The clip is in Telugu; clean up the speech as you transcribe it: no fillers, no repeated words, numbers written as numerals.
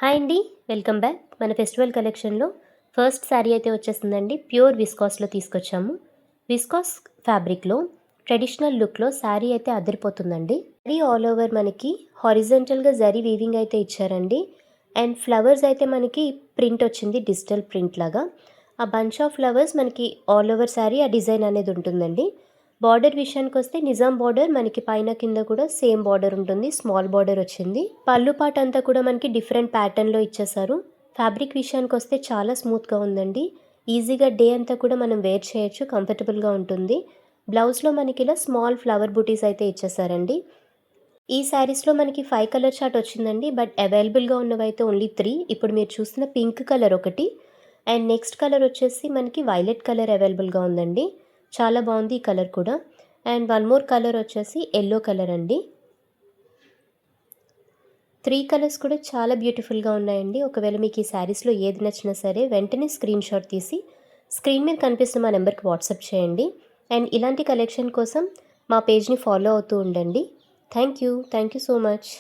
హాయ్ అండి, వెల్కమ్ బ్యాక్. మన ఫెస్టివల్ కలెక్షన్లో ఫస్ట్ శారీ అయితే వచ్చేసిందండి. ప్యూర్ విస్కాస్లో తీసుకొచ్చాము. విస్కాస్ ఫ్యాబ్రిక్లో ట్రెడిషనల్ లుక్లో శారీ అయితే అదిరిపోతుందండి. శారీ ఆల్ ఓవర్ మనకి హారిజంటల్గా జరీ వీవింగ్ అయితే ఇచ్చారండి. అండ్ ఫ్లవర్స్ అయితే మనకి ప్రింట్ వచ్చింది, డిజిటల్ ప్రింట్ లాగా. ఆ బంచ్ ఆఫ్ ఫ్లవర్స్ మనకి ఆల్ ఓవర్ శారీ ఆ డిజైన్ అనేది ఉంటుందండి. బార్డర్ విషయానికి వస్తే నిజాం బార్డర్ మనకి పైన కింద కూడా సేమ్ బార్డర్ ఉంటుంది, స్మాల్ బార్డర్ వచ్చింది. పళ్ళు పాట అంతా కూడా మనకి డిఫరెంట్ ప్యాటర్న్లో ఇచ్చేసారు. ఫ్యాబ్రిక్ విషయానికి వస్తే చాలా స్మూత్గా ఉందండి. ఈజీగా డే అంతా కూడా మనం వేర్ చేయొచ్చు, కంఫర్టబుల్గా ఉంటుంది. బ్లౌజ్లో మనకి ఇలా స్మాల్ ఫ్లవర్ బూటీస్ అయితే ఇచ్చేసారండి. ఈ శారీస్లో మనకి 5 కలర్ చార్ట్ వచ్చిందండి. బట్ అవైలబుల్గా ఉన్నవైతే ఓన్లీ 3. ఇప్పుడు మీరు చూసిన పింక్ కలర్ ఒకటి, అండ్ నెక్స్ట్ కలర్ వచ్చేసి మనకి వైలెట్ కలర్ అవైలబుల్గా ఉందండి. చాలా బాగుంది ఈ కలర్ కూడా. అండ్ వన్ మోర్ కలర్ వచ్చేసి ఎల్లో కలర్ అండి. 3 కలర్స్ కూడా చాలా బ్యూటిఫుల్గా ఉన్నాయండి. ఒకవేళ మీకు ఈ శారీస్లో ఏది నచ్చినా సరే వెంటనే స్క్రీన్ షాట్ తీసి స్క్రీన్ మీద కనిపిస్తున్న మా నెంబర్కి వాట్సాప్ చేయండి. అండ్ ఇలాంటి కలెక్షన్ కోసం మా పేజ్ని ఫాలో అవుతూ ఉండండి. Thank you so much.